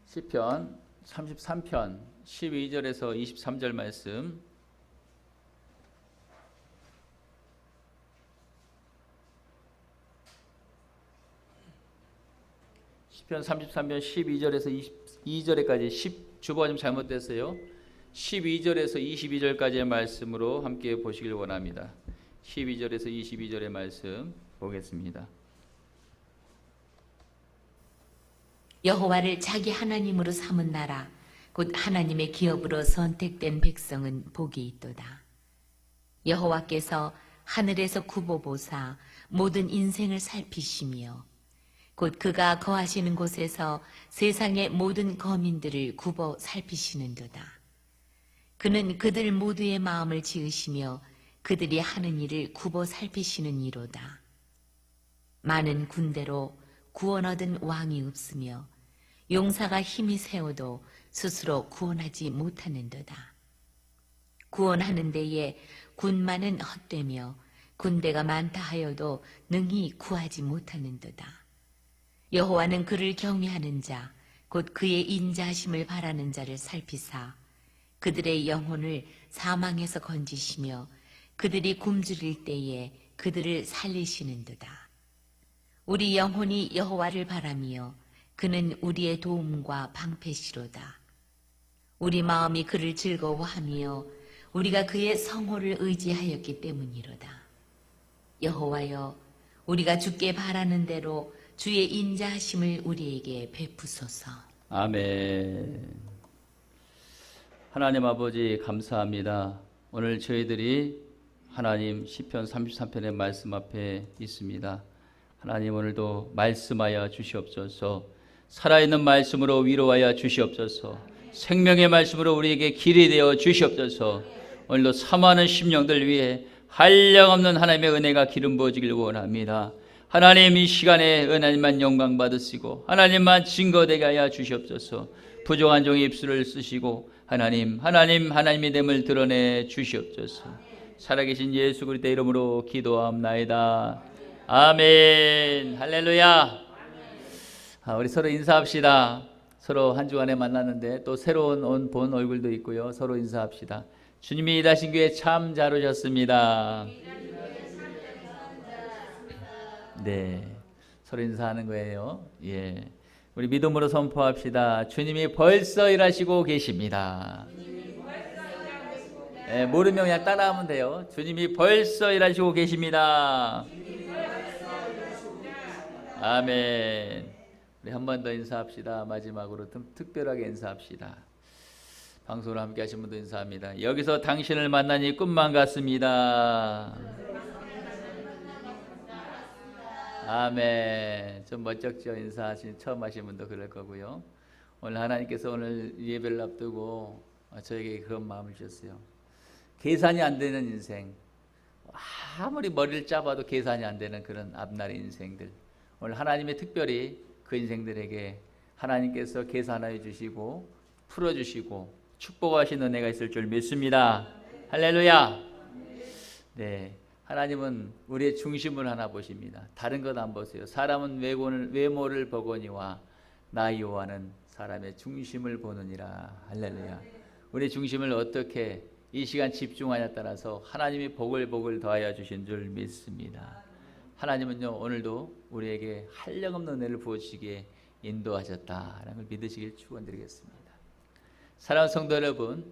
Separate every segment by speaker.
Speaker 1: 시편 33편 12절에서 23절 말씀. 시편 33편 12절에서 22절에까지 주보가 좀 잘못됐어요. 12절에서 22절까지의 말씀으로 함께 보시길 원합니다. 12절에서 22절의 말씀 보겠습니다.
Speaker 2: 여호와를 자기 하나님으로 삼은 나라 곧 하나님의 기업으로 선택된 백성은 복이 있도다. 여호와께서 하늘에서 굽어 보사 모든 인생을 살피시며 곧 그가 거하시는 곳에서 세상의 모든 거민들을 굽어 살피시는도다. 그는 그들 모두의 마음을 지으시며 그들이 하는 일을 굽어 살피시는 이로다. 많은 군대로 구원 얻은 왕이 없으며 용사가 힘이 세워도 스스로 구원하지 못하는도다. 구원하는 데에 군마는 헛되며 군대가 많다 하여도 능히 구하지 못하는도다. 여호와는 그를 경외하는 자, 곧 그의 인자하심을 바라는 자를 살피사 그들의 영혼을 사망에서 건지시며 그들이 굶주릴 때에 그들을 살리시는도다. 우리 영혼이 여호와를 바라며 그는 우리의 도움과 방패시로다. 우리 마음이 그를 즐거워하며 우리가 그의 성호를 의지하였기 때문이로다. 여호와여, 우리가 주께 바라는 대로 주의 인자하심을 우리에게 베푸소서.
Speaker 1: 아멘. 하나님 아버지 감사합니다. 오늘 저희들이 하나님 시편 33편의 말씀 앞에 있습니다. 하나님 오늘도 말씀하여 주시옵소서. 살아있는 말씀으로 위로하여 주시옵소서. 생명의 말씀으로 우리에게 길이 되어 주시옵소서. 오늘도 사모하는 심령들 위해 한량없는 하나님의 은혜가 기름 부어지길 원합니다. 하나님 이 시간에 하나님만 영광 받으시고 하나님만 증거되게 하여 주시옵소서. 부족한 종의 입술을 쓰시고 하나님의 됨을 드러내 주시옵소서. 살아계신 예수 그리스도의 이름으로 기도합나이다. 아멘. 할렐루야. 우리 서로 인사합시다. 서로 한 주간에 만났는데 또 새로운 본 얼굴도 있고요. 서로 인사합시다. 주님이 일하신 교회 참 잘 오셨습니다. 네, 서로 인사하는 거예요. 예, 우리 믿음으로 선포합시다. 주님이 벌써 일하시고 계십니다. 예, 모르면 그냥 따라하면 돼요. 주님이 벌써 일하시고 계십니다. 아멘. 우리 한 번 더 인사합시다. 마지막으로 특별하게 인사합시다. 방송을 함께 하신 분도 인사합니다. 여기서 당신을 만나니 꿈만 같습니다. 아멘. 좀 멋쩍죠? 처음 하신 분도 그럴 거고요. 오늘 하나님께서 오늘 예배를 앞두고 저에게 그런 마음을 주셨어요. 계산이 안 되는 인생, 아무리 머리를 짜봐도 계산이 안 되는 그런 앞날의 인생들, 오늘 하나님이 특별히 그 인생들에게 하나님께서 계산하여 주시고 풀어주시고 축복하신 은혜가 있을 줄 믿습니다. 할렐루야. 네, 하나님은 우리의 중심을 하나 보십니다. 다른 것 안 보세요. 사람은 외모를 보거니와 나 여호와는 사람의 중심을 보느니라. 할렐루야. 우리의 중심을 어떻게 이 시간 집중하냐에 따라서 하나님이 복을 더하여 주신 줄 믿습니다. 하나님은요 오늘도 우리에게 한량없는 은혜를 부어주시기에 인도하셨다라는 걸 믿으시길 축원드리겠습니다. 사랑하는 성도 여러분,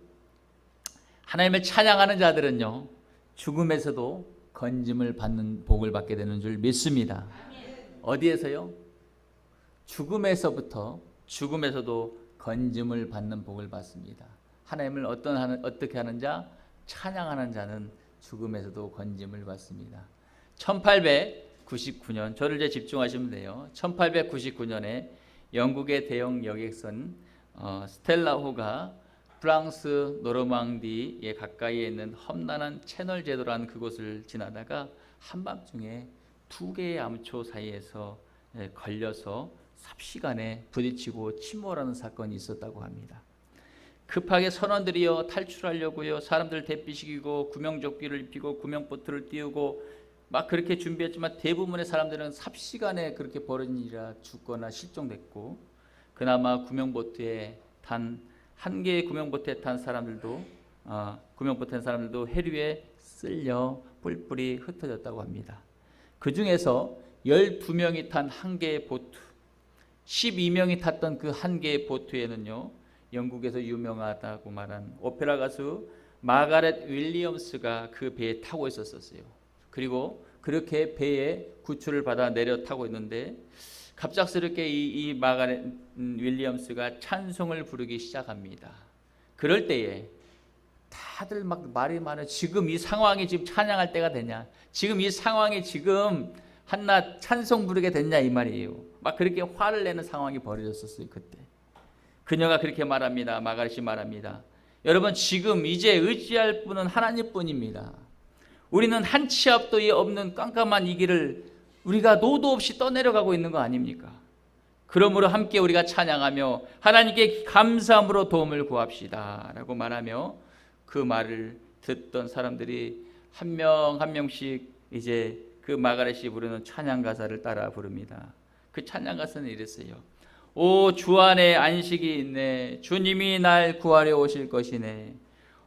Speaker 1: 하나님을 찬양하는 자들은요 죽음에서도 건짐을 받는 복을 받게 되는 줄 믿습니다. 어디에서요? 죽음에서도 건짐을 받는 복을 받습니다. 하나님을 어떻게 하는 자? 찬양하는 자는 죽음에서도 건짐을 받습니다. 1899년, 저를 이제 집중하시면 돼요. 1899년에 영국의 대형 여객선 스텔라호가 프랑스 노르망디에 가까이에 있는 험난한 채널 제도라는 그곳을 지나다가 한밤중에 두 개의 암초 사이에서 걸려서 삽시간에 부딪히고 침몰하는 사건이 있었다고 합니다. 급하게 선원들이요 탈출하려고요 사람들 대피시키고 구명조끼를 입히고 구명보트를 띄우고 막 그렇게 준비했지만 대부분의 사람들은 삽시간에 그렇게 벌어진 일이라 죽거나 실종됐고 그나마 구명보트에 단 한 개의 구명보트에 탄 사람들도 구명보트에 탄 사람들도 해류에 쓸려 뿔뿔이 흩어졌다고 합니다. 그 중에서 12명이 탄 한 개의 보트, 12명이 탔던 그 한 개의 보트에는요, 영국에서 유명하다고 말한 오페라 가수 마가렛 윌리엄스가 그 배에 타고 있었어요. 그리고 그렇게 배에 구출을 받아 내려 타고 있는데 갑작스럽게 이 마가렛 윌리엄스가 찬송을 부르기 시작합니다. 그럴 때에 다들 막 말이 많아요. 지금 이 상황이 지금 찬양할 때가 되냐? 지금 이 상황이 지금 한낱 찬송 부르게 됐냐 이 말이에요. 막 그렇게 화를 내는 상황이 벌어졌었어요. 그때 그녀가 그렇게 말합니다. 마가렛이 말합니다. 여러분, 지금 이제 의지할 분은 하나님뿐입니다. 우리는 한 치 앞도 없는 깜깜한 이 길을 우리가 노도 없이 떠내려가고 있는 거 아닙니까? 그러므로 함께 우리가 찬양하며 하나님께 감사함으로 도움을 구합시다 라고 말하며 그 말을 듣던 사람들이 한 명 한 명씩 이제 그 마가렛이 부르는 찬양 가사를 따라 부릅니다. 그 찬양 가사는 이랬어요. 오, 주 안에 안식이 있네. 주님이 날 구하려 오실 것이네.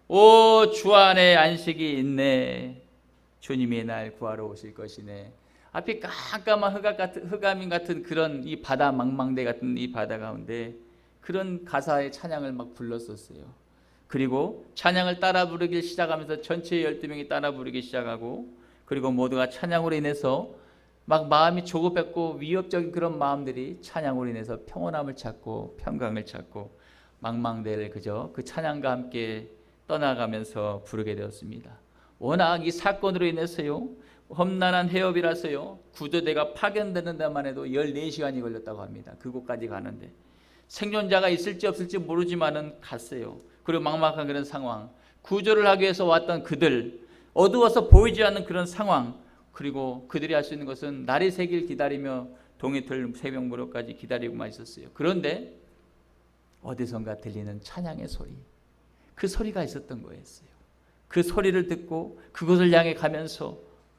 Speaker 1: 오, 주 안에 안식이 있네. 주님이 날 구하러 오실 것이네. 앞이 깜깜한 흑암인 같은 그런 이 바다, 망망대 같은 이 바다 가운데 그런 가사의 찬양을 막 불렀었어요. 그리고 찬양을 따라 부르기 시작하면서 전체 12명이 따라 부르기 시작하고, 그리고 모두가 찬양으로 인해서 막 마음이 조급했고 위협적인 그런 마음들이 찬양으로 인해서 평온함을 찾고 평강을 찾고 망망대를 그저 그 찬양과 함께 떠나가면서 부르게 되었습니다. 워낙 이 사건으로 인해서요, 험난한 해협이라서요, 구조대가 파견되는 데만 해도 14시간이 걸렸다고 합니다. 그곳까지 가는데 생존자가 있을지 없을지 모르지만은 갔어요. 그리고 막막한 그런 상황, 구조를 하기 위해서 왔던 그들, 어두워서 보이지 않는 그런 상황, 그리고 그들이 할 수 있는 것은 날이 새길 기다리며 동이틀 새벽 무렵까지 기다리고만 있었어요. 그런데 어디선가 들리는 찬양의 소리, 그 소리가 있었던 거였어요. 그 소리를 듣고 그곳을 향해 가면서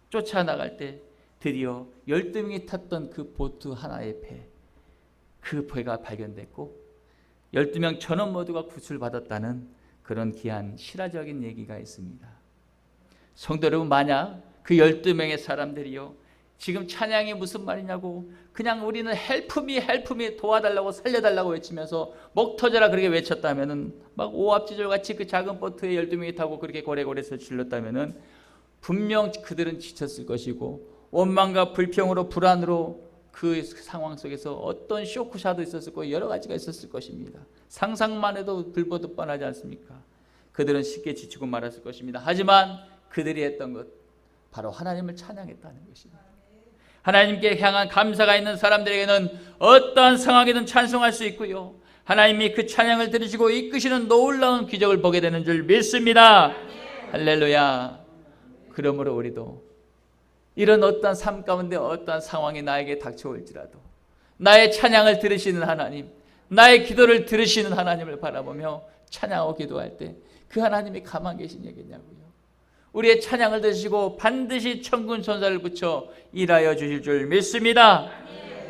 Speaker 1: 쫓아나갈 때 드디어 12명이 탔던 그 보트 하나의 배, 그 배가 발견됐고 12명 전원 모두가 구출받았다는 그런 귀한 실화적인 얘기가 있습니다. 성도 여러분, 만약 그 12명의 사람들이요, 지금 찬양이 무슨 말이냐고 그냥 우리는 헬프미 도와달라고 살려달라고 외치면서 목 터져라 그렇게 외쳤다면은, 막 오합지졸같이 그 작은 보트에 12명이 타고 그렇게 고래고래서 질렀다면은 분명 그들은 지쳤을 것이고 원망과 불평으로 불안으로 그 상황 속에서 어떤 쇼크샷도 있었을 거고 여러 가지가 있었을 것입니다. 상상만 해도 들보듯 뻔하지 않습니까? 그들은 쉽게 지치고 말았을 것입니다. 하지만 그들이 했던 것, 바로 하나님을 찬양했다는 것입니다. 하나님께 향한 감사가 있는 사람들에게는 어떠한 상황이든 찬송할 수 있고요, 하나님이 그 찬양을 들으시고 이끄시는 놀라운 기적을 보게 되는 줄 믿습니다. 할렐루야. 그러므로 우리도 이런 어떠한 삶 가운데 어떠한 상황이 나에게 닥쳐올지라도 나의 찬양을 들으시는 하나님, 나의 기도를 들으시는 하나님을 바라보며 찬양하고 기도할 때 그 하나님이 가만 계신 얘기냐고요. 우리의 찬양을 들으시고 반드시 천군 천사를 붙여 일하여 주실 줄 믿습니다.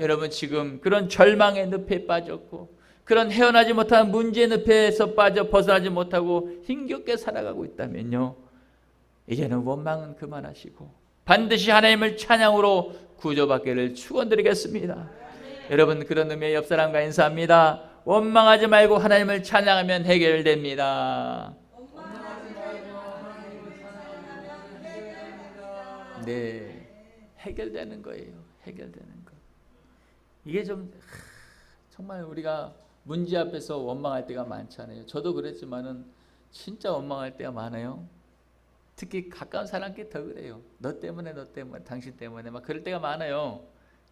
Speaker 1: 여러분, 지금 그런 절망의 늪에 빠졌고 그런 헤어나지 못한 문제의 늪에서 빠져 벗어나지 못하고 힘겹게 살아가고 있다면요, 이제는 원망은 그만하시고 반드시 하나님을 찬양으로 구조받기를 축원드리겠습니다. 여러분, 그런 의미의 옆 사람과 인사합니다. 원망하지 말고 하나님을 찬양하면 해결됩니다. 네, 해결되는 거예요. 해결되는 거. 이게 좀 정말 우리가 문제 앞에서 원망할 때가 많잖아요. 저도 그랬지만은 진짜 원망할 때가 많아요. 특히 가까운 사람께 더 그래요. 너 때문에 당신 때문에 막 그럴 때가 많아요.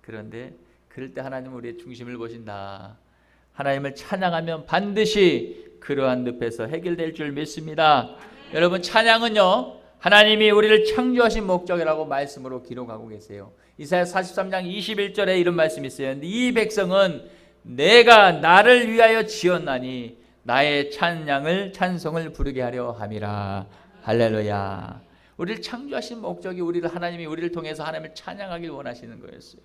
Speaker 1: 그런데 그럴 때 하나님은 우리의 중심을 보신다. 하나님을 찬양하면 반드시 그러한 늪에서 해결될 줄 믿습니다. 여러분, 찬양은요, 하나님이 우리를 창조하신 목적이라고 말씀으로 기록하고 계세요. 이사야 43장 21절에 이런 말씀이 있어요. 이 백성은 내가 나를 위하여 지었나니 나의 찬송을 부르게 하려 함이라. 할렐루야. 우리를 창조하신 목적이 하나님이 우리를 통해서 하나님을 찬양하길 원하시는 거였어요.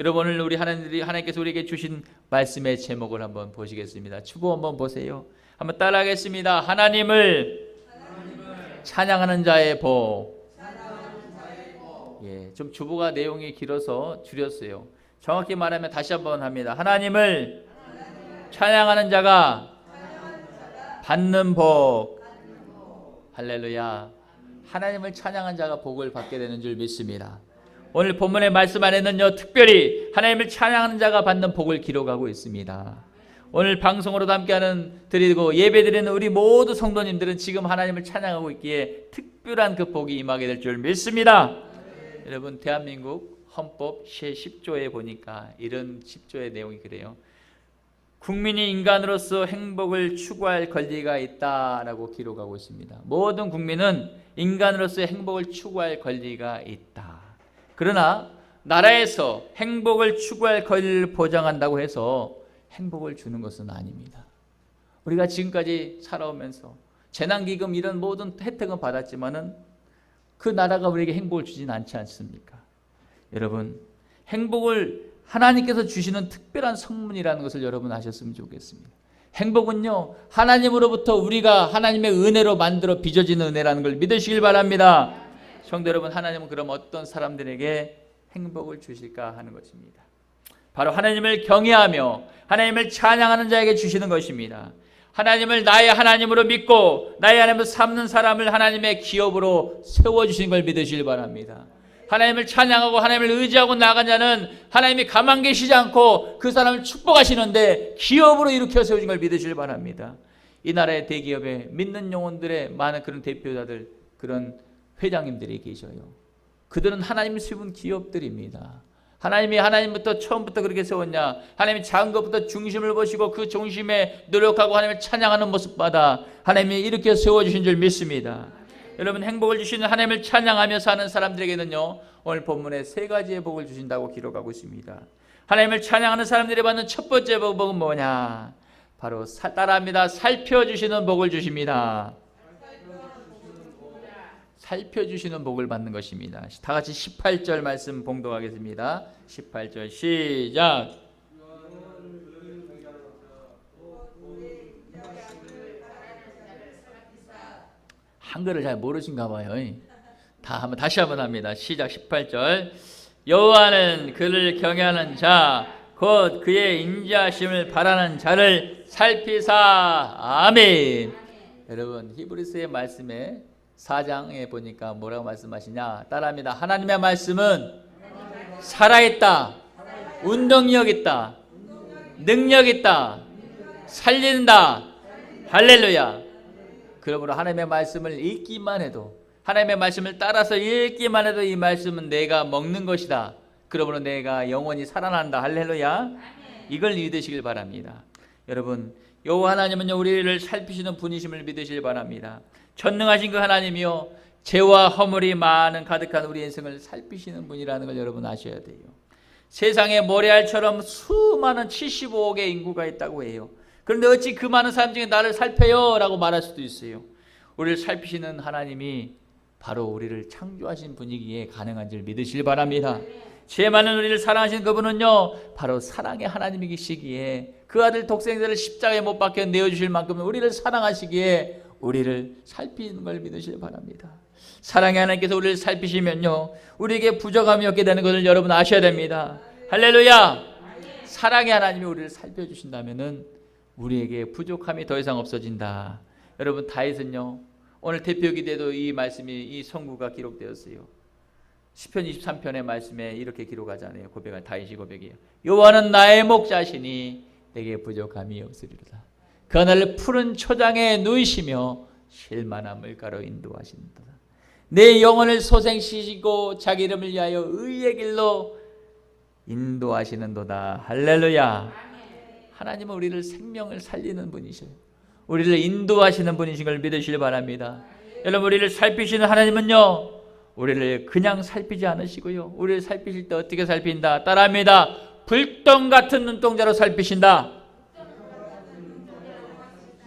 Speaker 1: 여러분 오늘 우리 하나님께서 우리에게 주신 말씀의 제목을 한번 보시겠습니다. 주보 한번 보세요. 한번 따라하겠습니다. 하나님을 찬양하는 자의 복. 예, 좀 주보가 내용이 길어서 줄였어요. 정확히 말하면 다시 한번 합니다. 하나님을 찬양하는 자가 받는 복. 할렐루야. 하나님을 찬양한 자가 복을 받게 되는 줄 믿습니다. 오늘 본문의 말씀 안에는요, 특별히 하나님을 찬양하는 자가 받는 복을 기록하고 있습니다. 오늘 방송으로도 함께하는 드리고 예배드리는 우리 모두 성도님들은 지금 하나님을 찬양하고 있기에 특별한 그 복이 임하게 될 줄 믿습니다. 여러분, 대한민국 헌법 제10조에 보니까 이런 10조의 내용이 그래요. 국민이 인간으로서 행복을 추구할 권리가 있다라고 기록하고 있습니다. 모든 국민은 인간으로서의 행복을 추구할 권리가 있다. 그러나 나라에서 행복을 추구할 권리를 보장한다고 해서 행복을 주는 것은 아닙니다. 우리가 지금까지 살아오면서 재난기금 이런 모든 혜택은 받았지만은 그 나라가 우리에게 행복을 주진 않지 않습니까? 여러분, 행복을 하나님께서 주시는 특별한 성문이라는 것을 여러분 아셨으면 좋겠습니다. 행복은요, 하나님으로부터 우리가 하나님의 은혜로 만들어 빚어지는 은혜라는 걸 믿으시길 바랍니다. 성도 여러분, 하나님은 그럼 어떤 사람들에게 행복을 주실까 하는 것입니다. 바로 하나님을 경외하며 하나님을 찬양하는 자에게 주시는 것입니다. 하나님을 나의 하나님으로 믿고 나의 하나님으로 삼는 사람을 하나님의 기업으로 세워주신 걸 믿으시길 바랍니다. 하나님을 찬양하고 하나님을 의지하고 나아간 자는 하나님이 가만 계시지 않고 그 사람을 축복하시는데 기업으로 일으켜 세우신 걸 믿으시길 바랍니다. 이 나라의 대기업에 믿는 영혼들의 많은 그런 대표자들, 그런 회장님들이 계셔요. 그들은 하나님을 세운 기업들입니다. 하나님이 하나님부터 처음부터 그렇게 세웠냐? 하나님이 작은 것부터 중심을 보시고 그 중심에 노력하고 하나님을 찬양하는 모습마다 하나님이 이렇게 세워주신 줄 믿습니다. 여러분, 행복을 주시는 하나님을 찬양하며 사는 사람들에게는요, 오늘 본문에 세 가지의 복을 주신다고 기록하고 있습니다. 하나님을 찬양하는 사람들이 받는 첫 번째 복은 뭐냐? 바로 따라합니다. 살펴주시는 복을 주십니다. 살펴주시는 복을 받는 것입니다. 다 같이 18절 말씀 봉독하겠습니다. 18절 시작. 한글을 잘 모르신가 봐요. 다시 한번 합니다. 시작. 18절. 여호와는 그를 경외하는 자, 곧 그의 인자하심을 바라는 자를 살피사. 아멘. 여러분, 히브리서의 말씀에 4장에 보니까 뭐라고 말씀하시냐? 따라합니다. 하나님의 말씀은 살아있다, 운동력 있다, 능력 있다, 살린다. 할렐루야. 그러므로 하나님의 말씀을 읽기만 해도, 하나님의 말씀을 따라서 읽기만 해도 이 말씀은 내가 먹는 것이다. 그러므로 내가 영원히 살아난다. 할렐루야. 이걸 믿으시길 바랍니다. 여러분, 여호와 하나님은요, 우리를 살피시는 분이심을 믿으시길 바랍니다. 전능하신 그 하나님이요, 죄와 허물이 많은 가득한 우리 인생을 살피시는 분이라는 걸 여러분 아셔야 돼요. 세상에 모래알처럼 수많은 75억의 인구가 있다고 해요. 그런데 어찌 그 많은 사람 중에 나를 살펴요? 라고 말할 수도 있어요. 우리를 살피시는 하나님이 바로 우리를 창조하신 분이기에 가능한 줄 믿으시길 바랍니다. 죄 많은 우리를 사랑하신 그분은요, 바로 사랑의 하나님이시기에 그 아들 독생자를 십자가에 못 박혀 내어주실 만큼 우리를 사랑하시기에 우리를 살피는 걸 믿으시길 바랍니다. 사랑의 하나님께서 우리를 살피시면요, 우리에게 부족함이 없게 되는 것을 여러분 아셔야 됩니다. 할렐루야. 사랑의 하나님이 우리를 살펴주신다면은 우리에게 부족함이 더 이상 없어진다. 여러분, 다윗은요, 오늘 대표기도에도 이 말씀이, 이 선구가 기록되었어요. 시편 23편의 말씀에 이렇게 기록하잖아요. 고백한 다윗이 고백이에요. 여호와는 나의 목자시니 내게 부족함이 없으리로다. 그 하늘을 푸른 초장에 누이시며 쉴만한 물가로 인도하신다. 내 영혼을 소생시키고 자기 이름을 위하여 의의 길로 인도하시는도다. 할렐루야. 하나님은 우리를 생명을 살리는 분이셔요. 우리를 인도하시는 분이신 걸 믿으시길 바랍니다. 여러분, 우리를 살피시는 하나님은요, 우리를 그냥 살피지 않으시고요, 우리를 살피실 때 어떻게 살핀다? 따라합니다. 불똥 같은 눈동자로 살피신다.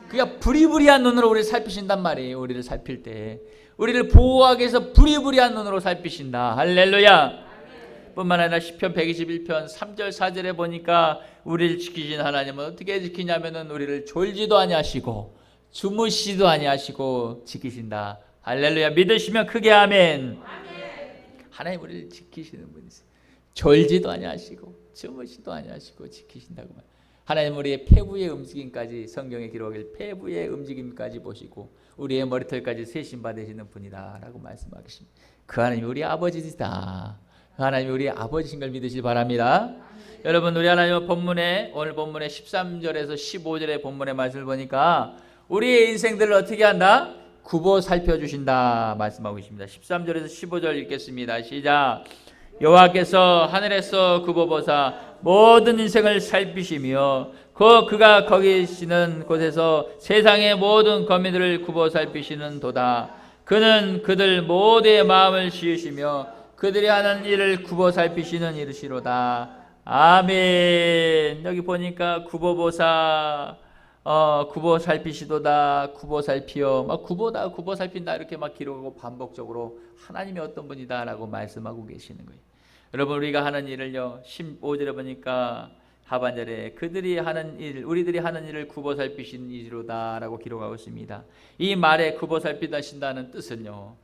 Speaker 1: 그러니까 부리부리한 눈으로 우리를 살피신단 말이에요. 우리를 살필 때 우리를 보호하기 위해서 부리부리한 눈으로 살피신다. 할렐루야. 뿐만 아니라 시편 121편 3절 4절에 보니까 우리를 지키신 하나님은 어떻게 지키냐면은 우리를 졸지도 아니하시고 주무시지도 아니하시고 지키신다. 할렐루야. 믿으시면 크게 아멘. 하나님 우리를 지키시는 분이세요. 졸지도 아니하시고 주무시지도 아니하시고 지키신다고 말. 하나님 우리의 폐부의 움직임까지 성경에 기록하길 폐부의 움직임까지 보시고 우리의 머리털까지 세심 받으시는 분이다라고 말씀하십니다. 그 하나님이 우리 아버지시다. 그 하나님이 우리 아버지신 걸 믿으시기 바랍니다. 여러분 우리 하나님 본문에 오늘 본문의 13절에서 15절의 본문의 말씀을 보니까 우리의 인생들을 어떻게 한다? 굽어 살펴주신다 말씀하고 있습니다. 13절에서 15절 읽겠습니다. 시작. 여호와께서 하늘에서 굽어보사 모든 인생을 살피시며 그가 거기 계시는 곳에서 세상의 모든 거민들을 굽어 살피시는 도다. 그는 그들 모두의 마음을 지으시며 그들이 하는 일을 굽어 살피시는 이르시로다. 아멘. 여기 보니까 굽어보사 굽어 살피시도다. 굽어 살피어 막 굽어다 굽어 살핀다 이렇게 막 기록하고 반복적으로 하나님이 어떤 분이다라고 말씀하고 계시는 거예요. 여러분 우리가 하는 일을요 15절에 보니까 하반절에 그들이 하는 일 우리들이 하는 일을 굽어 살피신 이로다라고 기록하고 있습니다. 이 말에 굽어 살피신다는 뜻은요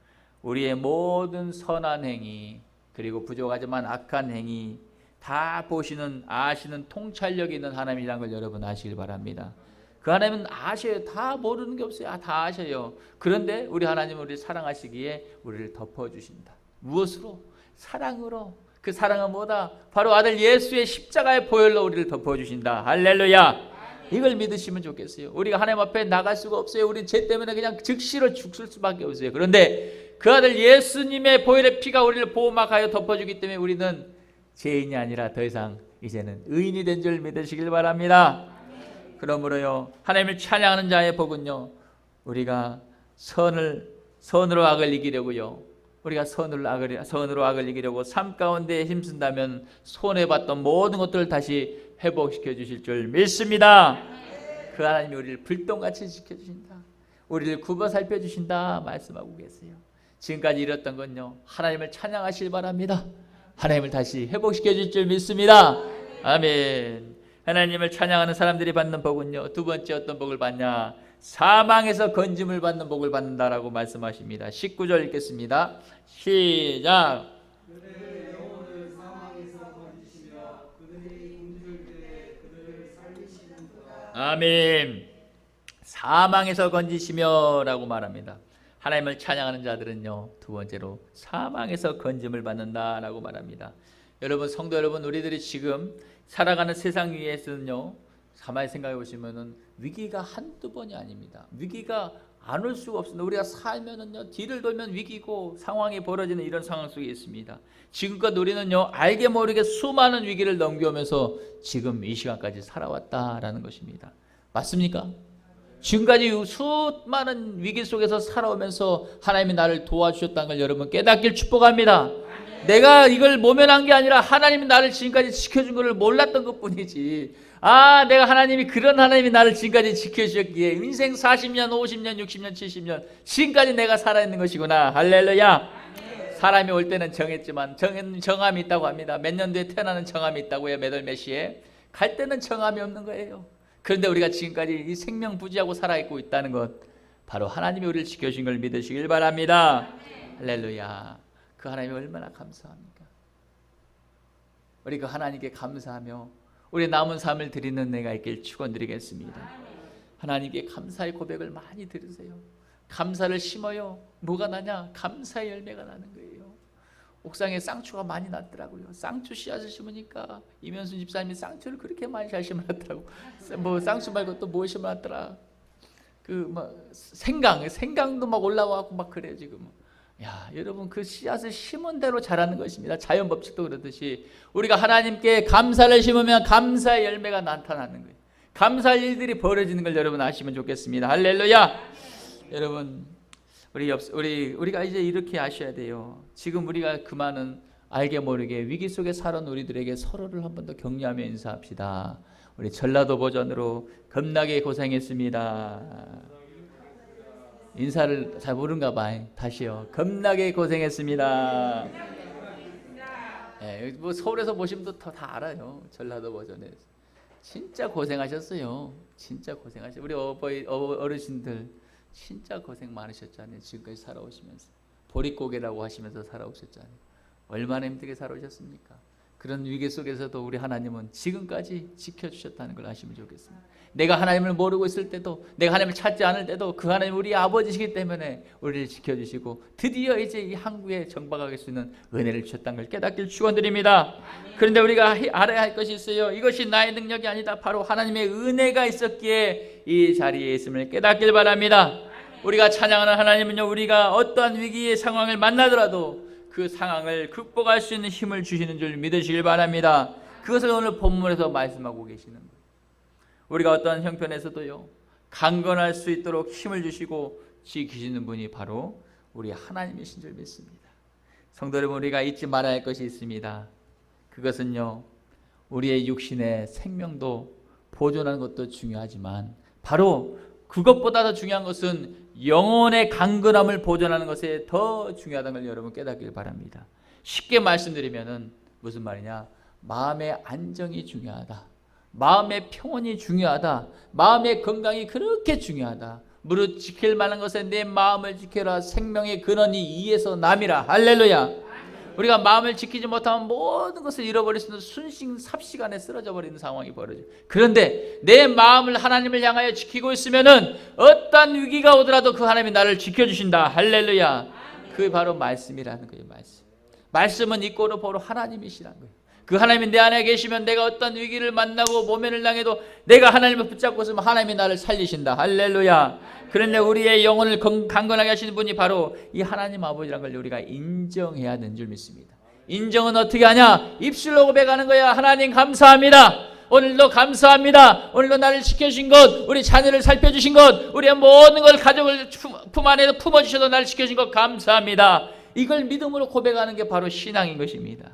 Speaker 1: 우리의 모든 선한 행위 그리고 부족하지만 악한 행위 다 보시는 아시는 통찰력 있는 하나님이라는 걸 여러분 아시길 바랍니다. 그 하나님은 아셔요. 다 모르는 게 없어요. 다 아셔요. 그런데 우리 하나님은 우리를 사랑하시기에 우리를 덮어주신다. 무엇으로? 사랑으로. 그 사랑은 뭐다? 바로 아들 예수의 십자가의 보혈로 우리를 덮어주신다. 할렐루야. 이걸 믿으시면 좋겠어요. 우리가 하나님 앞에 나갈 수가 없어요. 우리 죄 때문에 그냥 즉시로 죽을 수밖에 없어요. 그런데 그 아들 예수님의 보혈의 피가 우리를 보호막하여 덮어주기 때문에 우리는 죄인이 아니라 더 이상 이제는 의인이 된 줄 믿으시길 바랍니다. 그러므로요 하나님을 찬양하는 자의 복은요 우리가 선으로 악을 이기려고요 우리가 선으로 악을 이기려고 삶 가운데 힘쓴다면 손해봤던 모든 것들을 다시 회복시켜 주실 줄 믿습니다. 그 하나님이 우리를 불똥같이 지켜주신다. 우리를 굽어 살펴주신다 말씀하고 계세요. 지금까지 이뤘던 건요 하나님을 찬양하실 바랍니다. 하나님을 다시 회복시켜 주실 줄 믿습니다. 아멘. 하나님을 찬양하는 사람들이 받는 복은요 두 번째 어떤 복을 받냐? 사망에서 건짐을 받는 복을 받는다라고 말씀하십니다. 19절 읽겠습니다. 시작. 그들의 영혼을 사망에서 건지시며 그들이 굶주릴 때 그들을 살리시는도다. 아멘. 사망에서 건지시며 라고 말합니다. 하나님을 찬양하는 자들은요 두 번째로 사망에서 건짐을 받는다라고 말합니다. 여러분 성도 여러분 우리들이 지금 살아가는 세상 위에서는요 가만히 생각해 보시면은 위기가 한두 번이 아닙니다. 위기가 안 올 수가 없습니다. 우리가 살면은요 뒤를 돌면 위기고 상황이 벌어지는 이런 상황 속에 있습니다. 지금껏 우리는요 알게 모르게 수많은 위기를 넘겨오면서 지금 이 시간까지 살아왔다라는 것입니다. 맞습니까? 지금까지 수많은 위기 속에서 살아오면서 하나님이 나를 도와주셨다는 걸 여러분 깨닫길 축복합니다. 내가 이걸 모면한 게 아니라 하나님이 나를 지금까지 지켜준 것을 몰랐던 것뿐이지. 내가 하나님이 그런 하나님이 나를 지금까지 지켜주셨기에 인생 40년, 50년, 60년, 70년 지금까지 내가 살아있는 것이구나. 할렐루야. 사람이 올 때는 정했지만 정함이 있다고 합니다. 몇 년도에 태어나는 정함이 있다고요. 몇 월 몇 시에. 갈 때는 정함이 없는 거예요. 그런데 우리가 지금까지 이 생명 부지하고 살아있고 있다는 것 바로 하나님이 우리를 지켜주신 걸 믿으시길 바랍니다. 할렐루야. 그 하나님이 얼마나 감사합니까? 우리 그 하나님께 감사하며 우리 남은 삶을 드리는 내가 있길 축원드리겠습니다. 하나님께 감사의 고백을 많이 들으세요. 감사를 심어요. 뭐가 나냐? 감사의 열매가 나는 거예요. 옥상에 쌍추가 많이 났더라고요. 쌍추 씨앗을 심으니까 이면순 집사님이 쌍추를 그렇게 많이 잘 심어놨더라고. 뭐 쌍추 말고 또 뭐 심어놨더라? 생강도 막 올라와갖고 막 그래요 지금. 야, 여러분 그 씨앗을 심은 대로 자라는 것입니다. 자연 법칙도 그렇듯이 우리가 하나님께 감사를 심으면 감사의 열매가 나타나는 거예요. 감사할 일들이 벌어지는 걸 여러분 아시면 좋겠습니다. 할렐루야. 여러분 우리가 이제 이렇게 아셔야 돼요. 지금 우리가 그 많은 알게 모르게 위기 속에 살아온 우리들에게 서로를 한 번 더 격려하며 인사합시다. 우리 전라도 버전으로 겁나게 고생했습니다. 인사를 잘 모른가 봐. 다시요. 겁나게 고생했습니다. 예, 뭐 서울에서 보시면 다 알아요. 전라도 버전에 진짜 고생하셨어요. 진짜 고생하셨어요. 우리 어르신들 진짜 고생 많으셨잖아요. 지금까지 살아오시면서 보릿고개라고 하시면서 살아오셨잖아요. 얼마나 힘들게 살아오셨습니까? 그런 위기 속에서도 우리 하나님은 지금까지 지켜주셨다는 걸 아시면 좋겠습니다. 내가 하나님을 모르고 있을 때도, 내가 하나님을 찾지 않을 때도 그 하나님 우리 아버지시기 때문에 우리를 지켜주시고 드디어 이제 이 항구에 정박하게 수 있는 은혜를 주셨다는 걸 깨닫길 축원드립니다. 그런데 우리가 알아야 할 것이 있어요. 이것이 나의 능력이 아니다. 바로 하나님의 은혜가 있었기에 이 자리에 있음을 깨닫길 바랍니다. 우리가 찬양하는 하나님은요, 우리가 어떠한 위기의 상황을 만나더라도 그 상황을 극복할 수 있는 힘을 주시는 줄 믿으시길 바랍니다. 그것을 오늘 본문에서 말씀하고 계시는 거예요. 우리가 어떠한 형편에서도요, 강건할 수 있도록 힘을 주시고 지키시는 분이 바로 우리 하나님이신 줄 믿습니다. 성도 여러분, 우리가 잊지 말아야 할 것이 있습니다. 그것은요, 우리의 육신의 생명도 보존하는 것도 중요하지만 바로 그것보다 더 중요한 것은 영혼의 강건함을 보존하는 것에 더 중요하다는 걸 여러분 깨닫길 바랍니다. 쉽게 말씀드리면은 무슨 말이냐? 마음의 안정이 중요하다. 마음의 평온이 중요하다. 마음의 건강이 그렇게 중요하다. 무릇 지킬 만한 것에 내 마음을 지켜라. 생명의 근원이 이에서 남이라. 할렐루야. 우리가 마음을 지키지 못하면 모든 것을 잃어버릴 수 있는 삽시간에 쓰러져 버리는 상황이 벌어져요. 그런데 내 마음을 하나님을 향하여 지키고 있으면은 어떤 위기가 오더라도 그 하나님이 나를 지켜주신다. 할렐루야. 그게 바로 말씀이라는 거예요. 말씀은 이꼬르 바로 하나님이시라는 거예요. 그 하나님이 내 안에 계시면 내가 어떤 위기를 만나고 모면을 당해도 내가 하나님을 붙잡고 있으면 하나님이 나를 살리신다. 할렐루야. 그런데 우리의 영혼을 강건하게 하시는 분이 바로 이 하나님 아버지라는 걸 우리가 인정해야 되는 줄 믿습니다. 인정은 어떻게 하냐? 입술로 고백하는 거야. 하나님 감사합니다. 오늘도 감사합니다. 오늘도 나를 지켜주신 것, 우리 자녀를 살펴주신 것, 우리의 모든 걸 가족을 품 안에서 품어주셔서 나를 지켜주신 것 감사합니다. 이걸 믿음으로 고백하는 게 바로 신앙인 것입니다.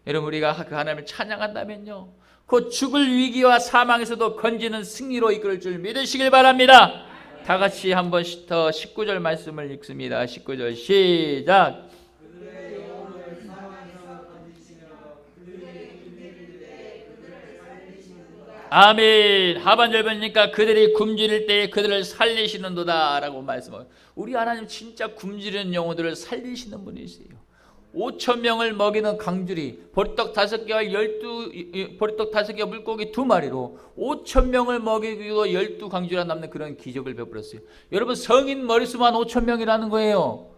Speaker 1: 여러분, 우리가 그 하나님을 찬양한다면요, 그 죽을 위기와 사망에서도 건지는 승리로 이끌 줄 믿으시길 바랍니다. 다 같이 한 번 더 19절 말씀을 읽습니다. 19절 시작. 아멘. 하반절 보니까 그들이 굶주릴 때에 그들을 살리시는도다 라고 말씀하고, 우리 하나님 진짜 굶주리는 영혼들을 살리시는 분이세요. 5,000명을 먹이는 강줄이 보리떡 5개와 보리떡 5개와 물고기 2마리로 5,000명을 먹이고 12강줄이 남는 그런 기적을 베풀었어요. 여러분, 성인 머릿수만 5,000명이라는 거예요.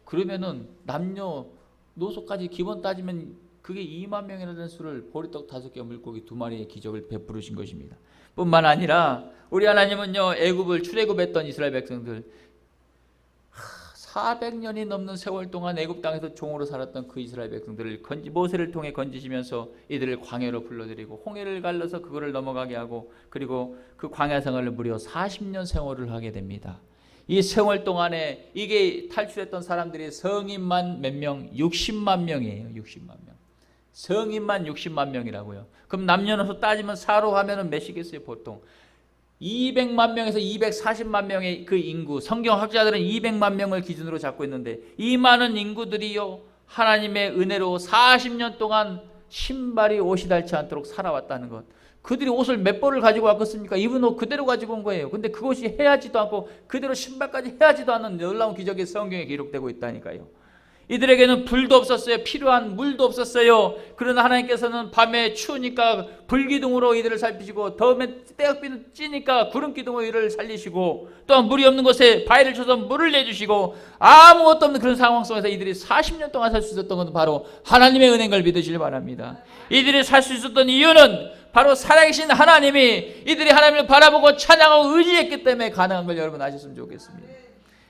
Speaker 1: 그러면은 남녀 노소까지 기본 따지면 그게 2만 명이라는 수를 보리떡 5개와 물고기 2마리의 기적을 베푸신 것입니다. 뿐만 아니라 우리 하나님은요, 애굽을 출애굽했던 이스라엘 백성들 400년이 넘는 세월 동안 애굽 땅에서 종으로 살았던 그 이스라엘 백성들을 모세를 통해 건지시면서 이들을 광야로 불러들이고 홍해를 갈라서 그거를 넘어가게 하고, 그리고 그 광야 생활을 무려 40년 생활을 하게 됩니다. 이 생활 동안에 이게 탈출했던 사람들이 성인만 몇 명? 60만 명이에요. 60만 명. 성인만 60만 명이라고요. 그럼 남녀노소 따지면 사로 하면은 몇이겠어요? 보통 200만 명에서 240만 명의 그 인구, 성경학자들은 200만 명을 기준으로 잡고 있는데, 이 많은 인구들이요, 하나님의 은혜로 40년 동안 신발이 옷이 닳지 않도록 살아왔다는 것. 그들이 옷을 몇 벌을 가지고 왔겠습니까? 입은 옷 그대로 가지고 온 거예요. 근데 그것이 헤아지도 않고 그대로 신발까지 헤아지도 않는 놀라운 기적이 성경에 기록되고 있다니까요. 이들에게는 불도 없었어요. 필요한 물도 없었어요. 그러나 하나님께서는 밤에 추우니까 불기둥으로 이들을 살피시고, 더우면 때역비는 찌니까 구름기둥으로 이들을 살리시고, 또한 물이 없는 곳에 바위를 쳐서 물을 내주시고, 아무것도 없는 그런 상황 속에서 이들이 40년 동안 살 수 있었던 것은 바로 하나님의 은혜인 걸 믿으시길 바랍니다. 이들이 살 수 있었던 이유는 바로 살아계신 하나님이 이들이 하나님을 바라보고 찬양하고 의지했기 때문에 가능한 걸 여러분 아셨으면 좋겠습니다.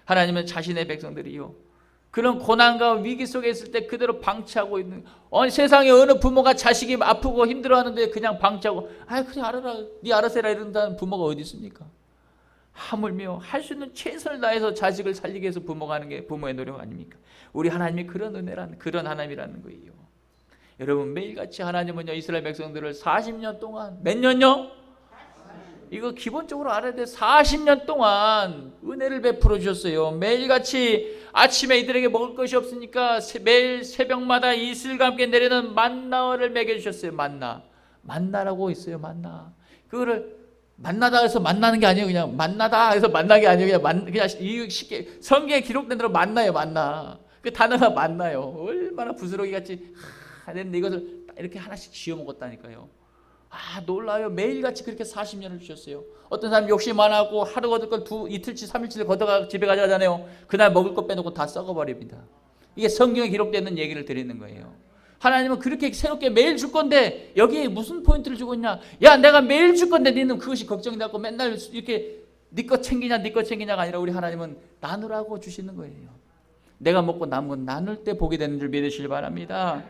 Speaker 1: 하나님은 자신의 백성들이요, 그런 고난과 위기 속에 있을 때 그대로 방치하고 있는, 세상에 어느 부모가 자식이 아프고 힘들어하는데 그냥 방치하고, 그래 알아라, 네 알아서 해라 이런다는 부모가 어디 있습니까? 하물며 할 수 있는 최선을 다해서 자식을 살리기 위해서 부모가 하는 게 부모의 노력 아닙니까? 우리 하나님이 그런 은혜라는, 그런 하나님이라는 거예요. 여러분, 매일같이 하나님은요, 이스라엘 백성들을 40년 동안, 몇 년요? 이거 기본적으로 알아야 돼. 40년 동안 은혜를 베풀어 주셨어요. 매일같이 아침에 이들에게 먹을 것이 없으니까 매일 새벽마다 이슬과 함께 내리는 만나를 먹여주셨어요. 만나라고 있어요. 만나. 그거를 만나다 해서 만나는 게 아니에요. 그냥 만나다 해서 만나는 게 아니에요. 그냥 쉽게 성경에 기록된 대로 만나요. 만나. 그 단어가 만나요. 얼마나 부스러기 같이 하는데 이것을 이렇게 하나씩 지어 먹었다니까요. 놀라요. 매일같이 그렇게 40년을 주셨어요. 어떤 사람 욕심 많아갖고 하루 얻을 걸 이틀치 3일치를 걷어가 집에 가져가잖아요. 그날 먹을 것 빼놓고 다 썩어버립니다. 이게 성경에 기록되어 있는 얘기를 드리는 거예요. 하나님은 그렇게 새롭게 매일 줄 건데 여기에 무슨 포인트를 주고 있냐. 야, 내가 매일 줄 건데 너는 그것이 걱정이 되고 맨날 이렇게 네 것 챙기냐가 아니라 우리 하나님은 나누라고 주시는 거예요. 내가 먹고 남은 건 나눌 때 복이 되는 줄 믿으시길 바랍니다.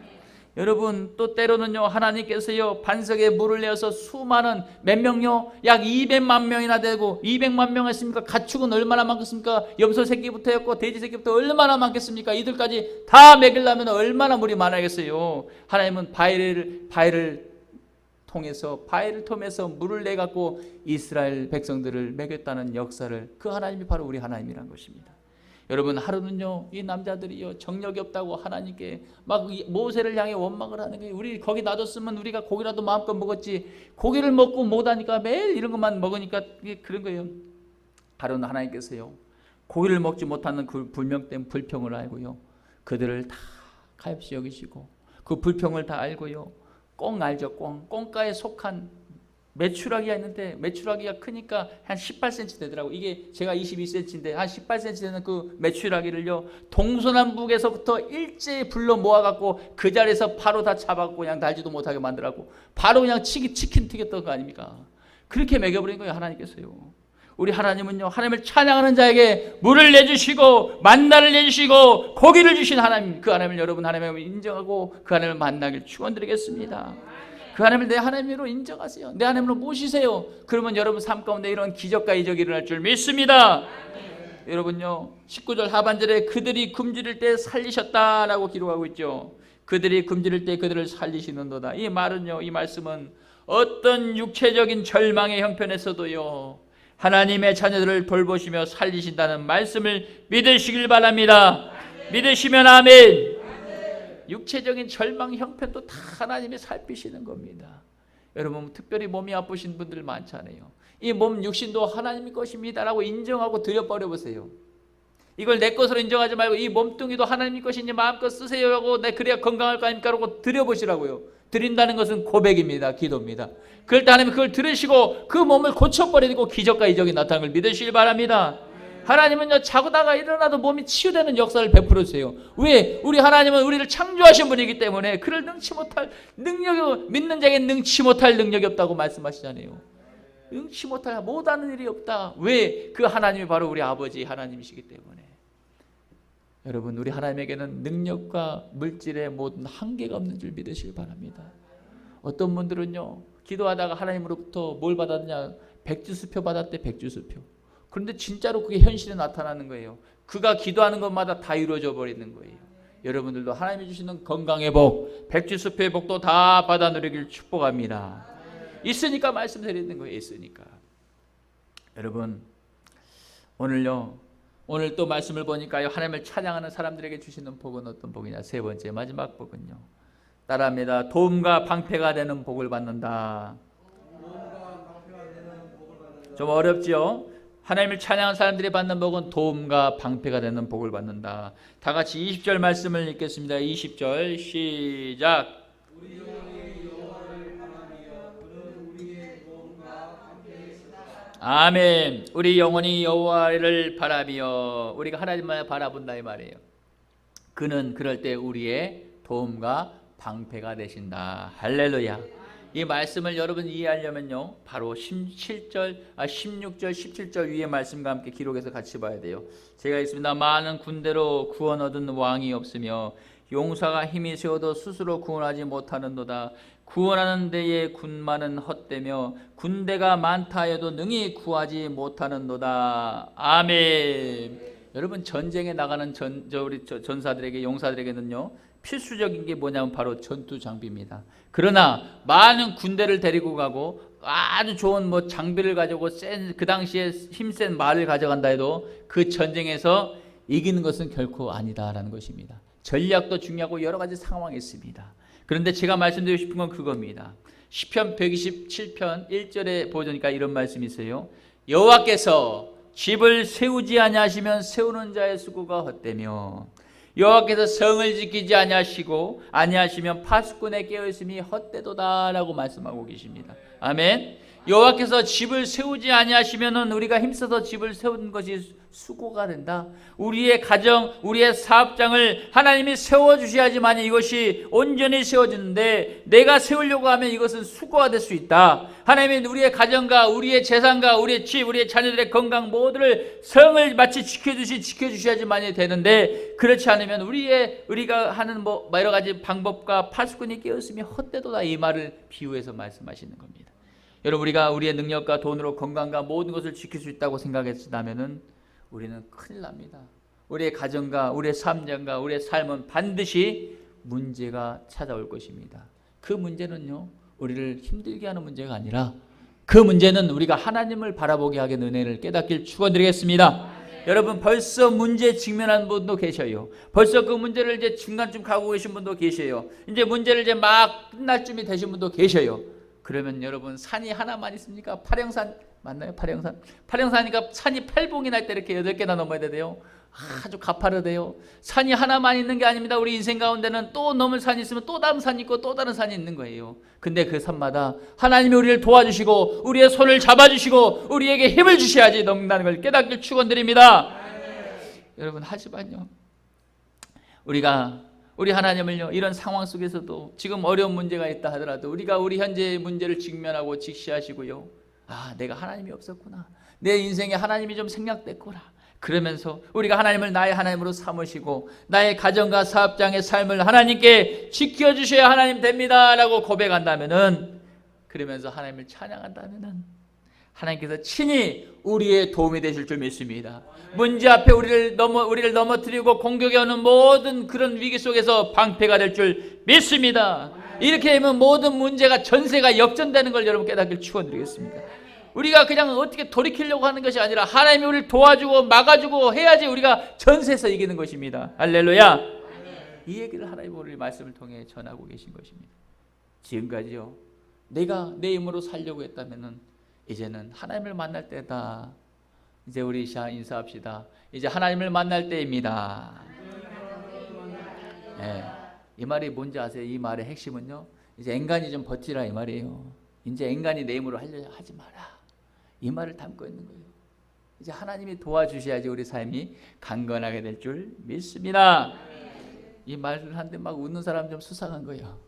Speaker 1: 여러분, 또 때로는요, 하나님께서요, 반석에 물을 내어서 수많은, 몇 명요? 약 200만 명이나 되고, 200만 명 했습니까? 가축은 얼마나 많겠습니까? 염소 새끼부터 했고, 돼지 새끼부터 얼마나 많겠습니까? 이들까지 다 먹이려면 얼마나 물이 많아야겠어요. 하나님은 바위를 통해서 물을 내갖고 이스라엘 백성들을 먹였다는 역사를, 그 하나님이 바로 우리 하나님이란 것입니다. 여러분, 하루는요, 이 남자들이요, 정력이 없다고 하나님께 막 모세를 향해 원망을 하는 거예요. 우리 거기 놔뒀으면 우리가 고기라도 마음껏 먹었지, 고기를 먹고 못하니까 매일 이런 것만 먹으니까 그런 거예요. 하루는 하나님께서요, 고기를 먹지 못하는 그 불평을 알고요, 그들을 다 가엾이 여기시고, 그 불평을 다 알고요, 꽁 알죠? 꽁가에 속한 메추라기가 있는데, 메추라기가 크니까 한 18cm 되더라고. 이게 제가 22cm인데 한 18cm 되는 그 메추라기를요, 동서남북에서부터 일제히 불러 모아갖고 그 자리에서 바로 다 잡아갖고 그냥 날지도 못하게 만들라고 바로 그냥 치킨 튀겼던 거 아닙니까? 그렇게 먹여버린 거예요, 하나님께서요. 우리 하나님은요, 하나님을 찬양하는 자에게 물을 내주시고 만나를 내주시고 고기를 주신 하나님, 그 하나님을 여러분 하나님을 인정하고 그 하나님을 만나길 축원드리겠습니다. 그 하나님을 내 하나님으로 인정하세요. 내 하나님으로 모시세요. 그러면 여러분 삶 가운데 이런 기적과 이적이 일어날 줄 믿습니다. 여러분요, 19절 하반절에 그들이 굶주릴 때 살리셨다라고 기록하고 있죠. 그들이 굶주릴 때 그들을 살리시는도다. 이 말은요, 이 말씀은 어떤 육체적인 절망의 형편에서도요, 하나님의 자녀들을 돌보시며 살리신다는 말씀을 믿으시길 바랍니다. 믿으시면 아멘. 육체적인 절망 형편도 다 하나님이 살피시는 겁니다. 여러분, 특별히 몸이 아프신 분들 많잖아요. 이 몸 육신도 하나님의 것입니다라고 인정하고 드려버려 보세요. 이걸 내 것으로 인정하지 말고 이 몸뚱이도 하나님의 것이니 마음껏 쓰세요 하고, 그래야 건강할 거 아닙니까? 라고 드려보시라고요. 드린다는 것은 고백입니다. 기도입니다. 그럴 때 하나님은 그걸 들으시고 그 몸을 고쳐버리고 기적과 이적이 나타나는 걸 믿으시길 바랍니다. 하나님은요, 자고다가 일어나도 몸이 치유되는 역사를 베풀어 주세요. 왜? 우리 하나님은 우리를 창조하신 분이기 때문에 그를 능치 못할 능력이, 믿는 자에게 능치 못할 능력이 없다고 말씀하시잖아요. 능치 못할, 못하는 일이 없다. 왜? 그 하나님이 바로 우리 아버지 하나님이시기 때문에. 여러분, 우리 하나님에게는 능력과 물질의 모든 한계가 없는 줄 믿으시길 바랍니다. 어떤 분들은요, 기도하다가 하나님으로부터 뭘 받았냐? 백주수표 받았대. 백주수표. 그런데 진짜로 그게 현실에 나타나는 거예요. 그가 기도하는 것마다 다 이루어져 버리는 거예요. 여러분들도 하나님이 주시는 건강의 복, 백주수표의 복도 다 받아 누리길 축복합니다. 있으니까 말씀드리는 거예요. 있으니까. 여러분, 오늘 또 말씀을 보니까요, 하나님을 찬양하는 사람들에게 주시는 복은 어떤 복이냐? 세 번째, 마지막 복은요, 따라합니다. 도움과 방패가 되는 복을 받는다. 좀 어렵죠? 하나님을 찬양한 사람들이 받는 복은 도움과 방패가 되는 복을 받는다. 다 같이 20절 말씀을 읽겠습니다. 20절 시작. 아멘. 우리 영혼이 여호와를 바라며, 우리가 하나님만 바라본다 이 말이에요. 그는 그럴 때 우리의 도움과 방패가 되신다. 할렐루야. 이 말씀을 여러분 이해하려면요, 바로 16절, 17절 위의 말씀과 함께 기록해서 같이 봐야 돼요. 제가 읽습니다. 많은 군대로 구원 얻은 왕이 없으며 용사가 힘이 세워도 스스로 구원하지 못하는도다. 구원하는 데에 군마는 헛되며 군대가 많다 하여도 능히 구하지 못하는도다. 아멘. 여러분, 전쟁에 나가는 우리 전사들에게, 용사들에게는요, 필수적인 게 뭐냐면 바로 전투 장비입니다. 그러나 많은 군대를 데리고 가고 아주 좋은 뭐 장비를 가지고 그 당시에 힘센 말을 가져간다 해도 그 전쟁에서 이기는 것은 결코 아니다라는 것입니다. 전략도 중요하고 여러 가지 상황이 있습니다. 그런데 제가 말씀드리고 싶은 건 그겁니다. 시편 127편 1절에 보니까 이런 말씀이 있어요. 여호와께서 집을 세우지 아니하시면 세우는 자의 수고가 헛되며 여호와께서 성을 지키지 아니하시면 파수꾼의 깨어있음이 헛되도다라고 말씀하고 계십니다. 아멘. 여호와께서 집을 세우지 아니하시면은 우리가 힘써서 집을 세우는 것이 수고가 된다. 우리의 가정, 우리의 사업장을 하나님이 세워주셔야지만 이것이 온전히 세워지는데 내가 세우려고 하면 이것은 수고가 될 수 있다. 하나님이 우리의 가정과 우리의 재산과 우리의 집, 우리의 자녀들의 건강 모두를 성을 마치 지켜주셔야지만 되는데 그렇지 않으면 우리가 하는 여러 가지 방법과 파수꾼이 깨었으면 헛되도다 이 말을 비유해서 말씀하시는 겁니다. 여러분 우리가 우리의 능력과 돈으로 건강과 모든 것을 지킬 수 있다고 생각했다면은 우리는 큰일 납니다. 우리의 가정과 우리의 삶과 우리의 삶은 반드시 문제가 찾아올 것입니다. 그 문제는요 우리를 힘들게 하는 문제가 아니라 그 문제는 우리가 하나님을 바라보게 하게 은혜를 깨닫길 축원드리겠습니다. 여러분 벌써 문제에 직면한 분도 계셔요. 벌써 그 문제를 이제 중간쯤 가고 계신 분도 계셔요. 이제 문제를 이제 막 끝날 쯤이 되신 분도 계셔요. 그러면 여러분 산이 하나만 있습니까? 파령산 맞나요? 파령산이니까 산이 팔봉이 날 때 이렇게 8개나 넘어야 돼요. 아주 가파르대요. 산이 하나만 있는 게 아닙니다. 우리 인생 가운데는 또 넘을 산이 있으면 또 다른 산이 있고 또 다른 산이 있는 거예요. 근데 그 산마다 하나님이 우리를 도와주시고 우리의 손을 잡아주시고 우리에게 힘을 주셔야지 넘는다는 걸 깨닫길 축원드립니다. 여러분 하지만요 우리 하나님을요 이런 상황 속에서도 지금 어려운 문제가 있다 하더라도 우리 현재의 문제를 직면하고 직시하시고요. 아 내가 하나님이 없었구나. 내 인생에 하나님이 좀 생략됐구나. 그러면서 우리가 하나님을 나의 하나님으로 삼으시고 나의 가정과 사업장의 삶을 하나님께 지켜주셔야 하나님 됩니다 라고 고백한다면은 그러면서 하나님을 찬양한다면은 하나님께서 친히 우리의 도움이 되실 줄 믿습니다. 문제 앞에 우리를 넘어뜨리고 공격해 오는 모든 그런 위기 속에서 방패가 될 줄 믿습니다. 이렇게 되면 모든 문제가 전세가 역전되는 걸 여러분 깨닫길 축원드리겠습니다. 우리가 그냥 어떻게 돌이키려고 하는 것이 아니라 하나님이 우리를 도와주고 막아주고 해야지 우리가 전세에서 이기는 것입니다. 할렐루야. 이 얘기를 하나님 우리 말씀을 통해 전하고 계신 것입니다. 지금까지요 내가 내 힘으로 살려고 했다면은 이제는 하나님을 만날 때다. 이제 우리 인사합시다. 이제 하나님을 만날 때입니다. 네. 이 말이 뭔지 아세요? 이 말의 핵심은요 이제 인간이 좀 버티라 이 말이에요. 이제 인간이 내 힘으로 하려 하지 마라. 이 말을 담고 있는 거예요. 이제 하나님이 도와주셔야지 우리 삶이 강건하게 될 줄 믿습니다. 이 말을 하는데 막 웃는 사람 좀 수상한 거예요.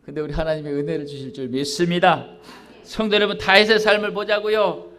Speaker 1: 근데 우리 하나님의 은혜를 주실 줄 믿습니다. 성도 여러분 다윗의 삶을 보자고요.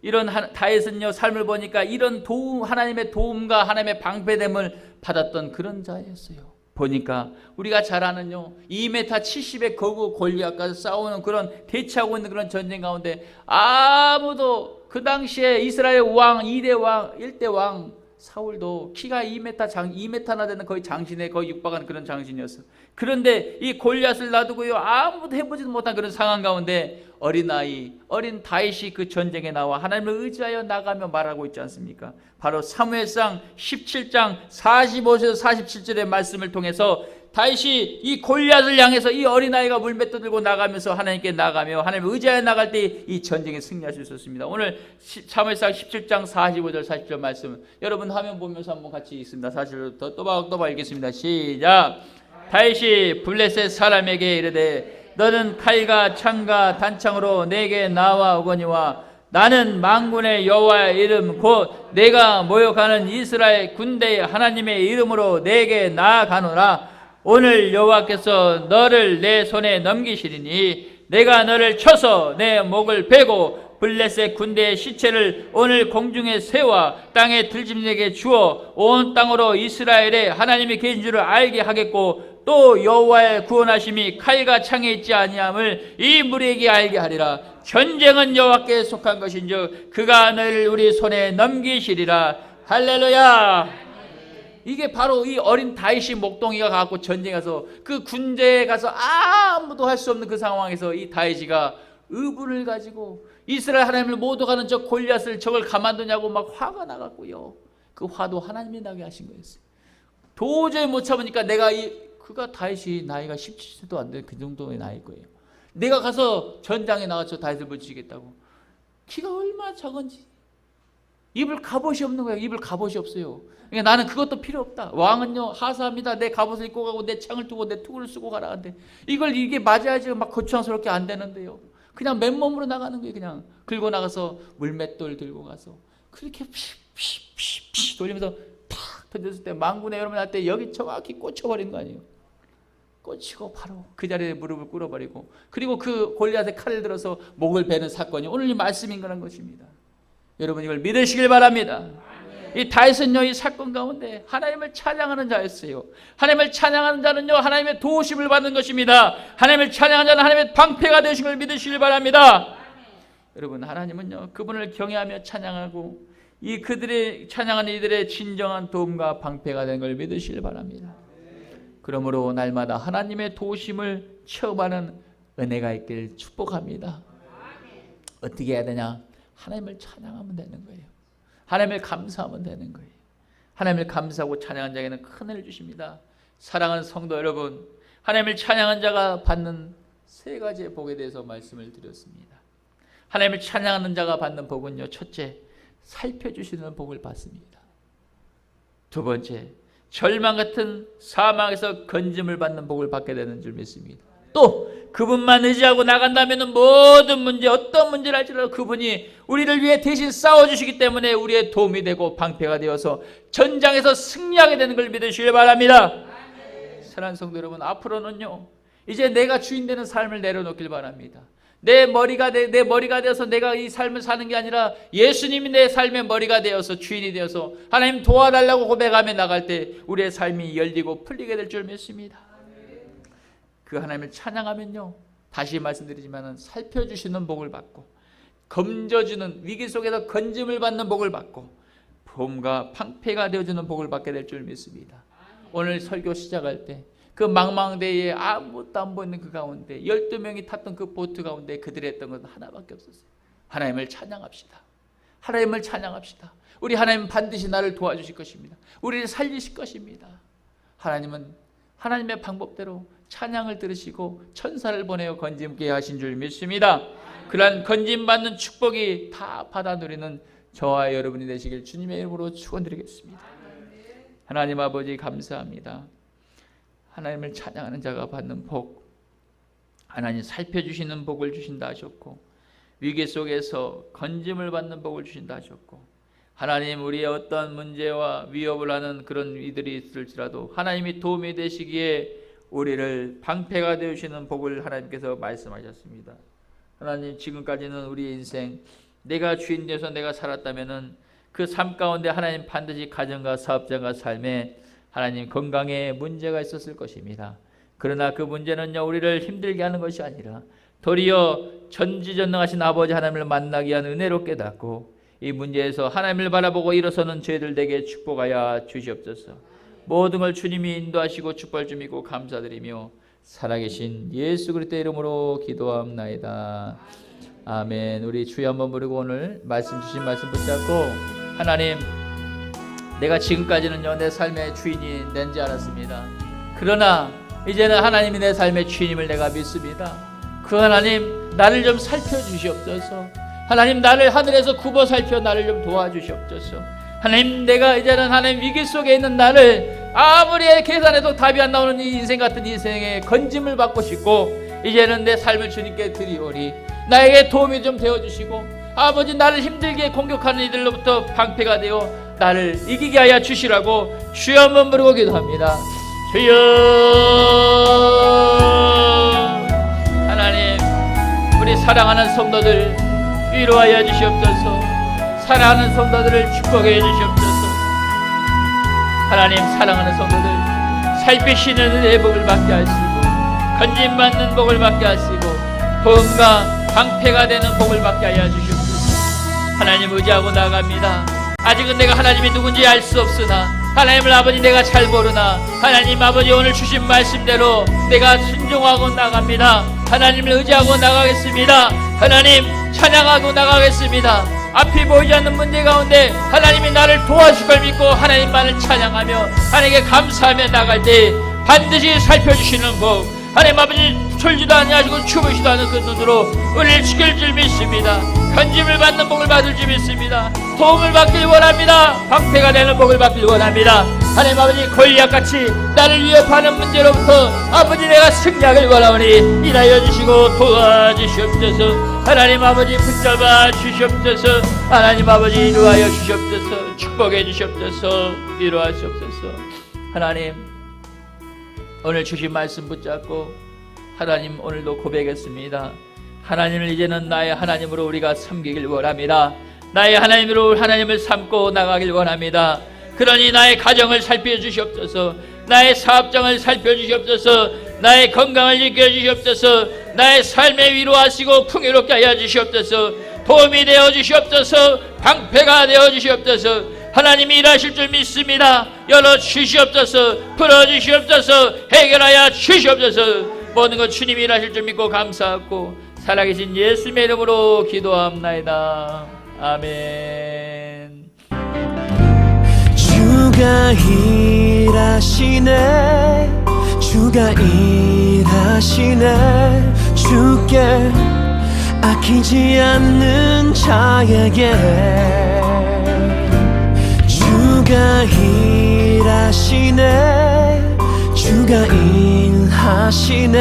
Speaker 1: 이런 다윗은요 삶을 보니까 이런 하나님의 도움과 하나님의 방패됨을 받았던 그런 자였어요. 보니까 우리가 잘 아는요 2m 70의 거구 골리앗과 싸우는 그런 대치하고 있는 그런 전쟁 가운데 아무도 그 당시에 이스라엘 왕 2대 왕 1대 왕 사울도 키가 2m나 되는 거의 장신에 거의 육박한 그런 장신이었어. 그런데 이 골리앗을 놔두고요 아무도 해보지도 못한 그런 상황 가운데 어린 다윗이 그 전쟁에 나와 하나님을 의지하여 나가며 말하고 있지 않습니까? 바로 사무엘상 17장 45절에서 47절의 말씀을 통해서 다윗이 이 골리앗을 향해서 이 어린아이가 물맷돌 들고 나가면서 하나님께 나가며 하나님을 의지하여 나갈 때 이 전쟁에 승리할 수 있었습니다. 오늘 사무엘상 17장 45절 40절 말씀 여러분 화면 보면서 한번 같이 읽습니다. 40절부터 또박또박 읽겠습니다. 시작. 다윗이 블레셋 사람에게 이르되 너는 칼과 창과 단창으로 내게 나와 오거니와 나는 만군의 여호와의 이름 곧 내가 모욕하는 이스라엘 군대의 하나님의 이름으로 내게 나아가노라. 오늘 여호와께서 너를 내 손에 넘기시리니 내가 너를 쳐서 내 목을 베고 블레셋 군대의 시체를 오늘 공중에 세워 땅에 들짐승에게 주어 온 땅으로 이스라엘에 하나님이 계신 줄을 알게 하겠고 또 여호와의 구원하심이 칼과 창에 있지 아니함을 이 무리에게 알게 하리라. 전쟁은 여호와께 속한 것인즉 그가 너를 우리 손에 넘기시리라. 할렐루야. 이게 바로 이 어린 다윗이 목동이가 가고 전쟁에 가서 그 군대에 가서 아무도 할 수 없는 그 상황에서 이 다윗이가 의분을 가지고 이스라엘 하나님을 못 오가는 저 골리앗을 저걸 가만두냐고 막 화가 나갔고요. 그 화도 하나님이 나게 하신 거였어요. 도저히 못 참으니까 그가 다윗이 나이가 17세도 안 돼 그 정도의 나이일 거예요. 내가 가서 전장에 나가서 다윗을 붙이겠다고. 키가 얼마나 작은지. 입을 갑옷이 없는 거야. 입을 갑옷이 없어요. 그러니까 나는 그것도 필요 없다. 왕은요 하사합니다. 내 갑옷을 입고 가고 내 창을 두고 내 투구를 쓰고 가라 하는데 이게 맞아야지 막 거추장스럽게 안 되는데요. 그냥 맨몸으로 나가는 거예요. 그냥 긁고 나가서 물맷돌 들고 가서 그렇게 피 돌리면서 탁 던졌을 때 망군의 여러분 할 때 여기 정확히 꽂혀버린 거 아니에요. 꽂히고 바로 그 자리에 무릎을 꿇어버리고 그리고 그 골리앗의 칼을 들어서 목을 베는 사건이 오늘 이 말씀인 거란 것입니다. 여러분 이걸 믿으시길 바랍니다. 이 다윗은요 이 사건 가운데 하나님을 찬양하는 자였어요. 하나님을 찬양하는 자는요 하나님의 도우심을 받는 것입니다. 하나님을 찬양하는 자는 하나님의 방패가 되신 걸 믿으시길 바랍니다. 여러분 하나님은요 그분을 경외하며 찬양하고 이 그들의 찬양하는 이들의 진정한 도움과 방패가 된 걸 믿으시길 바랍니다. 그러므로 날마다 하나님의 도우심을 체험하는 은혜가 있길 축복합니다. 어떻게 해야 되냐? 하나님을 찬양하면 되는 거예요. 하나님을 감사하면 되는 거예요. 하나님을 감사하고 찬양한 자에게는 큰 은혜를 주십니다. 사랑하는 성도 여러분, 하나님을 찬양한 자가 받는 세 가지의 복에 대해서 말씀을 드렸습니다. 하나님을 찬양하는 자가 받는 복은요, 첫째, 살펴주시는 복을 받습니다. 두 번째, 절망 같은 사망에서 건짐을 받는 복을 받게 되는 줄 믿습니다. 또 그분만 의지하고 나간다면 모든 문제, 어떤 문제를 할지라도 그분이 우리를 위해 대신 싸워주시기 때문에 우리의 도움이 되고 방패가 되어서 전장에서 승리하게 되는 걸 믿으시길 바랍니다. 사랑하는 성도 여러분, 앞으로는요 이제 내가 주인 되는 삶을 내려놓길 바랍니다. 내 머리가 되어서 내가 이 삶을 사는 게 아니라 예수님이 내 삶의 머리가 되어서 주인이 되어서 하나님 도와달라고 고백하며 나갈 때 우리의 삶이 열리고 풀리게 될 줄 믿습니다. 그 하나님을 찬양하면요 다시 말씀드리지만 살펴주시는 복을 받고 건져주는 위기 속에서 건짐을 받는 복을 받고 보험과 방패가 되어주는 복을 받게 될 줄 믿습니다. 오늘 설교 시작할 때 그 망망대해에 아무것도 안 보이는 그 가운데 12명이 탔던 그 보트 가운데 그들이 했던 것은 하나밖에 없었어요. 하나님을 찬양합시다. 하나님을 찬양합시다. 우리 하나님은 반드시 나를 도와주실 것입니다. 우리를 살리실 것입니다. 하나님은 하나님의 방법대로 찬양을 들으시고 천사를 보내어 건짐케 하신 줄 믿습니다. 그러한 건짐받는 축복이 다 받아 누리는 저와 여러분이 되시길 주님의 이름으로 축원드리겠습니다. 하나님 아버지 감사합니다. 하나님을 찬양하는 자가 받는 복, 하나님 살펴주시는 복을 주신다 하셨고 위기 속에서 건짐을 받는 복을 주신다 하셨고 하나님 우리의 어떤 문제와 위협을 하는 그런 이들이 있을지라도 하나님이 도움이 되시기에 우리를 방패가 되시는 복을 하나님께서 말씀하셨습니다. 하나님 지금까지는 우리의 인생 내가 주인 되어서 내가 살았다면 그 삶 가운데 하나님 반드시 가정과 사업장과 삶에 하나님 건강에 문제가 있었을 것입니다. 그러나 그 문제는요 우리를 힘들게 하는 것이 아니라 도리어 전지전능하신 아버지 하나님을 만나기 위한 은혜로 깨닫고 이 문제에서 하나님을 바라보고 일어서는 저희들에게 축복하여 주시옵소서. 모든 걸 주님이 인도하시고 축복할 줄 믿고 감사드리며 살아계신 예수 그리스도의 이름으로 기도합나이다. 아멘. 우리 주여 한번 부르고 오늘 말씀 주신 말씀 붙잡고 하나님 내가 지금까지는요 내 삶의 주인이 된지 알았습니다. 그러나 이제는 하나님이 내 삶의 주인임을 내가 믿습니다. 그 하나님 나를 좀 살펴주시옵소서. 하나님 나를 하늘에서 굽어 살펴 나를 좀 도와주시옵소서. 하나님 내가 이제는 하나님 위기 속에 있는 나를 아무리 계산해도 답이 안 나오는 이 인생 같은 인생에 건짐을 받고 싶고 이제는 내 삶을 주님께 드리오리. 나에게 도움이 좀 되어주시고 아버지 나를 힘들게 공격하는 이들로부터 방패가 되어 나를 이기게 하여 주시라고 주여 한번 부르고 기도합니다. 주여 하나님 우리 사랑하는 성도들 위로하여 주시옵소서. 사랑하는 성도들을 축복해 주시옵소서. 하나님 사랑하는 성도들 살피시는 은혜의 복을 받게 하시고 건짐받는 복을 받게 하시고 보험과 방패가 되는 복을 받게 하여 주시옵소서. 하나님 의지하고 나아갑니다. 아직은 내가 하나님이 누군지 알 수 없으나 하나님을 아버지 내가 잘 모르나 하나님 아버지 오늘 주신 말씀대로 내가 순종하고 나갑니다. 하나님을 의지하고 나가겠습니다. 하나님 찬양하고 나가겠습니다. 앞이 보이지 않는 문제 가운데 하나님이 나를 도와주실 걸 믿고 하나님만을 찬양하며 하나님께 감사하며 나갈 때 반드시 살펴주시는 복, 하나님 아버지 졸지도 아니하시고 주무시도 않은 그 눈으로 우리를 지킬 줄 믿습니다. 편집을 받는 복을 받을 줄 믿습니다. 도움을 받길 원합니다. 방패가 되는 복을 받길 원합니다. 하나님 아버지 골리앗같이 나를 위협하는 문제로부터 아버지 내가 승리하길 원하오니 인하여 주시고 도와주시옵소서. 하나님 아버지 붙잡아 주시옵소서. 하나님 아버지 이루하여 주시옵소서. 축복해 주시옵소서. 이루하시옵소서. 하나님 오늘 주신 말씀 붙잡고 하나님 오늘도 고백했습니다. 하나님을 이제는 나의 하나님으로 우리가 섬기길 원합니다. 나의 하나님으로 하나님을 삼고 나가길 원합니다. 그러니 나의 가정을 살펴주시옵소서. 나의 사업장을 살펴주시옵소서. 나의 건강을 지켜주시옵소서. 나의 삶에 위로하시고 풍요롭게 하여 주시옵소서. 도움이 되어 주시옵소서. 방패가 되어 주시옵소서. 하나님이 일하실 줄 믿습니다. 열어 주시옵소서. 풀어 주시옵소서. 해결하여 주시옵소서. 모든 것 주님이 일하실 줄 믿고 감사하고 살아계신 예수님의 이름으로 기도합나이다. 아멘.
Speaker 3: 주가 일하시네, 주가 일하시네. 주께 아끼지 않는 자에게 주가 일하시네, 주가 일하시네.